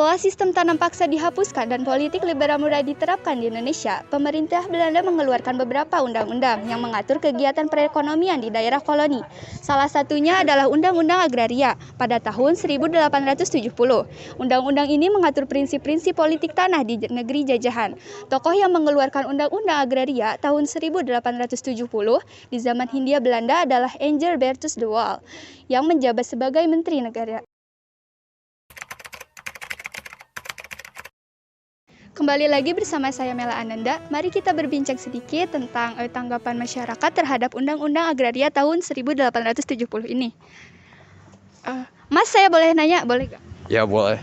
Setelah sistem tanam paksa dihapuskan dan politik liberal mulai diterapkan di Indonesia, pemerintah Belanda mengeluarkan beberapa undang-undang yang mengatur kegiatan perekonomian di daerah koloni. Salah satunya adalah Undang-Undang Agraria pada tahun 1870. Undang-undang ini mengatur prinsip-prinsip politik tanah di negeri jajahan. Tokoh yang mengeluarkan Undang-Undang Agraria tahun 1870 di zaman Hindia Belanda adalah Engelbertus de Waal yang menjabat sebagai Menteri Negara. Kembali lagi bersama saya Mela Ananda. Mari kita berbincang sedikit tentang tanggapan masyarakat terhadap Undang-Undang Agraria tahun 1870 ini. Mas, saya boleh nanya, boleh gak? Ya, boleh.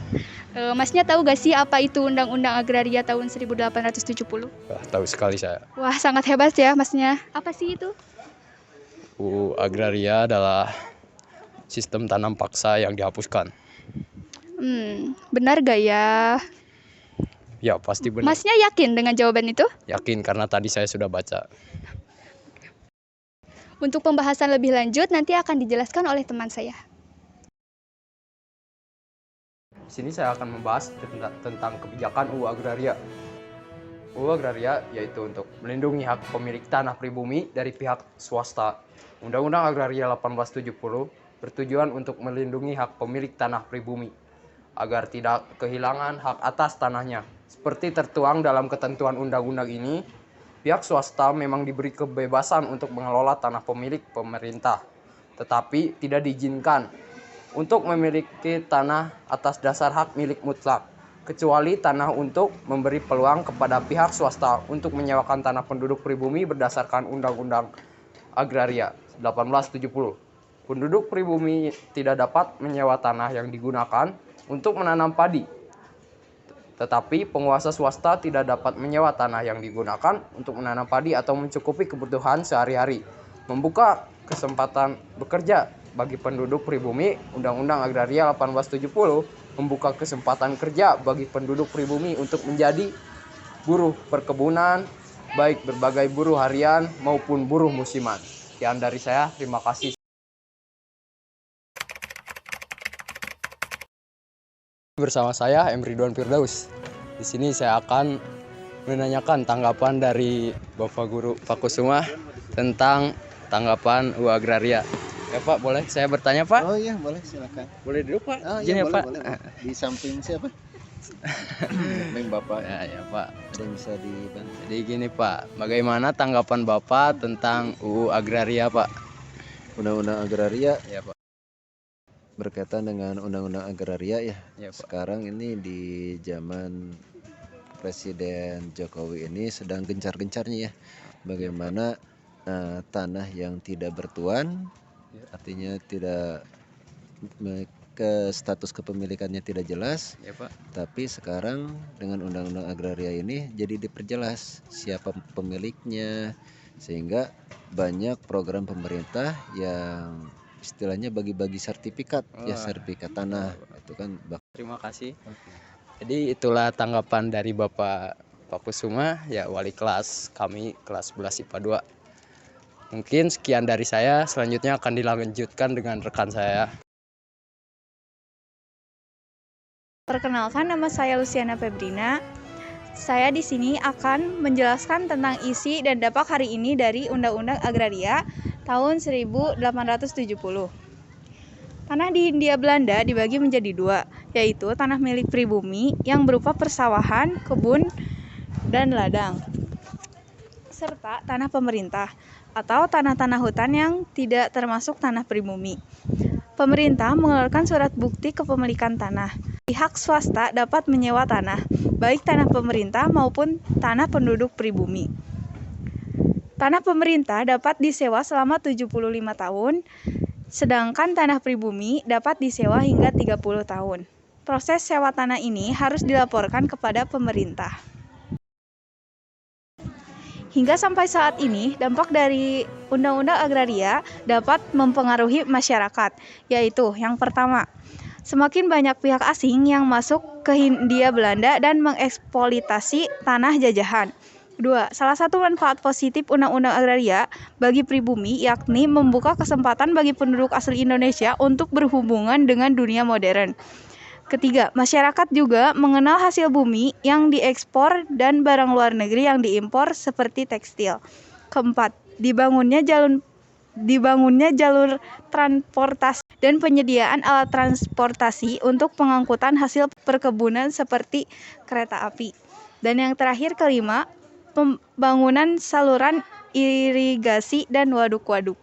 Masnya tahu gak sih apa itu Undang-Undang Agraria tahun 1870? Tahu sekali saya. Wah, sangat hebat ya masnya. Apa sih itu? Agraria adalah sistem tanam paksa yang dihapuskan. Benar gak ya? Ya, pasti benar. Masnya yakin dengan jawaban itu? Yakin karena tadi saya sudah baca. Untuk pembahasan lebih lanjut nanti akan dijelaskan oleh teman saya. Di sini saya akan membahas tentang kebijakan UU Agraria. UU Agraria yaitu untuk melindungi hak pemilik tanah pribumi dari pihak swasta. Undang-Undang Agraria 1870 bertujuan untuk melindungi hak pemilik tanah pribumi agar tidak kehilangan hak atas tanahnya. Seperti tertuang dalam ketentuan undang-undang ini, pihak swasta memang diberi kebebasan untuk mengelola tanah pemilik pemerintah, tetapi tidak diizinkan untuk memiliki tanah atas dasar hak milik mutlak, kecuali tanah untuk memberi peluang kepada pihak swasta untuk menyewakan tanah penduduk pribumi berdasarkan Undang-Undang Agraria 1870. Penduduk pribumi tidak dapat menyewa tanah yang digunakan untuk menanam padi, tetapi penguasa swasta tidak dapat menyewa tanah yang digunakan untuk menanam padi atau mencukupi kebutuhan sehari-hari. Membuka kesempatan bekerja bagi penduduk pribumi, Undang-Undang Agraria 1870 membuka kesempatan kerja bagi penduduk pribumi untuk menjadi buruh perkebunan, baik berbagai buruh harian maupun buruh musiman. Sekian dari saya, terima kasih. Bersama saya Ridwan Firdaus. Di sini saya akan menanyakan tanggapan dari Bapak Guru Pak Kusuma tentang tanggapan UU Agraria. Ya Pak, boleh saya bertanya Pak? Oh iya, boleh, silakan. Boleh duduk Pak? Oh Gini iya, ya Pak. boleh. Di samping siapa? Samping Bapak. Ya Pak. Ada yang bisa dibantu. Jadi gini Pak, bagaimana tanggapan Bapak tentang UU Agraria Pak? Undang-Undang Agraria Ya Pak. berkaitan dengan Undang-Undang Agraria ya. Ya Pak. Sekarang ini di zaman Presiden Jokowi ini sedang gencar-gencarnya ya. Bagaimana tanah yang tidak bertuan, artinya tidak ke status kepemilikannya tidak jelas. Ya Pak. Tapi sekarang dengan Undang-Undang Agraria ini jadi diperjelas siapa pemiliknya, sehingga banyak program pemerintah yang istilahnya bagi-bagi sertifikat ya, sertifikat tanah itu kan. Terima kasih. Jadi itulah tanggapan dari Bapak Kusuma ya, wali kelas kami kelas 11 IPA 2. Mungkin sekian dari saya, selanjutnya akan dilanjutkan dengan rekan saya. Perkenalkan, nama saya Luciana Febrina. Saya di sini akan menjelaskan tentang isi dan dampak hari ini dari Undang-Undang Agraria tahun 1870. Tanah di Hindia Belanda dibagi menjadi dua, yaitu tanah milik pribumi yang berupa persawahan, kebun, dan ladang, serta tanah pemerintah atau tanah-tanah hutan yang tidak termasuk tanah pribumi. Pemerintah mengeluarkan surat bukti kepemilikan tanah. Pihak swasta dapat menyewa tanah, baik tanah pemerintah maupun tanah penduduk pribumi. Tanah pemerintah dapat disewa selama 75 tahun, sedangkan tanah pribumi dapat disewa hingga 30 tahun. Proses sewa tanah ini harus dilaporkan kepada pemerintah. Hingga sampai saat ini, dampak dari Undang-Undang Agraria dapat mempengaruhi masyarakat, yaitu yang pertama, semakin banyak pihak asing yang masuk ke Hindia Belanda dan mengeksploitasi tanah jajahan. 2. Salah satu manfaat positif Undang-Undang Agraria bagi pribumi yakni membuka kesempatan bagi penduduk asli Indonesia untuk berhubungan dengan dunia modern. Ketiga, masyarakat juga mengenal hasil bumi yang diekspor dan barang luar negeri yang diimpor seperti tekstil. Keempat, dibangunnya jalur transportasi dan penyediaan alat transportasi untuk pengangkutan hasil perkebunan seperti kereta api. Dan yang terakhir, kelima, pembangunan saluran irigasi dan waduk-waduk.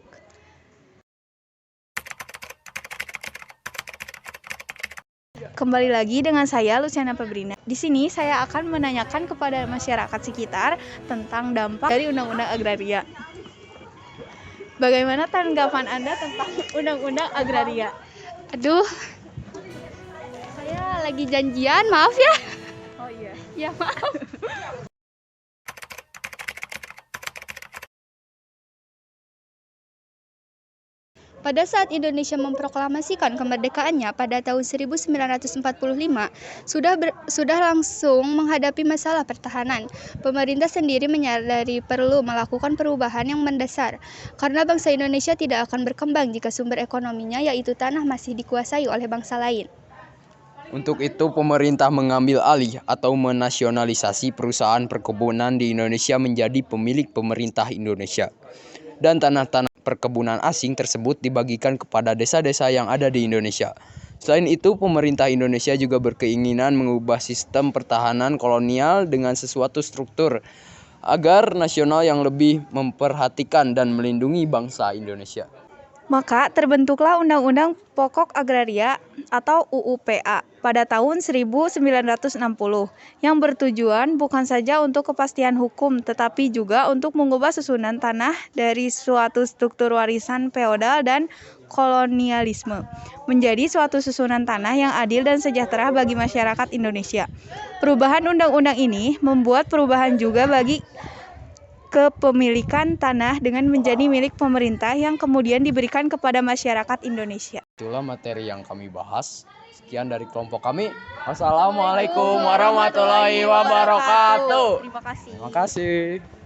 Kembali lagi dengan saya Luciana Febrina. Di sini saya akan menanyakan kepada masyarakat sekitar tentang dampak dari Undang-Undang Agraria. Bagaimana tanggapan Anda tentang Undang-Undang Agraria? Aduh, saya lagi janjian, maaf ya. Oh iya. Ya maaf. Pada saat Indonesia memproklamasikan kemerdekaannya pada tahun 1945, sudah langsung menghadapi masalah pertahanan. Pemerintah sendiri menyadari perlu melakukan perubahan yang mendasar, karena bangsa Indonesia tidak akan berkembang jika sumber ekonominya yaitu tanah masih dikuasai oleh bangsa lain. Untuk itu pemerintah mengambil alih atau menasionalisasi perusahaan perkebunan di Indonesia menjadi pemilik pemerintah Indonesia. Dan tanah-tanah perkebunan asing tersebut dibagikan kepada desa-desa yang ada di Indonesia. Selain itu, pemerintah Indonesia juga berkeinginan mengubah sistem pertahanan kolonial dengan sesuatu struktur agar nasional yang lebih memperhatikan dan melindungi bangsa Indonesia. Maka terbentuklah Undang-Undang Pokok Agraria atau UUPA pada tahun 1960 yang bertujuan bukan saja untuk kepastian hukum tetapi juga untuk mengubah susunan tanah dari suatu struktur warisan feodal dan kolonialisme menjadi suatu susunan tanah yang adil dan sejahtera bagi masyarakat Indonesia. Perubahan undang-undang ini membuat perubahan juga bagi kepemilikan tanah dengan menjadi milik pemerintah yang kemudian diberikan kepada masyarakat Indonesia. Itulah materi yang kami bahas. Sekian dari kelompok kami. Wassalamualaikum warahmatullahi wabarakatuh. Terima kasih. Terima kasih.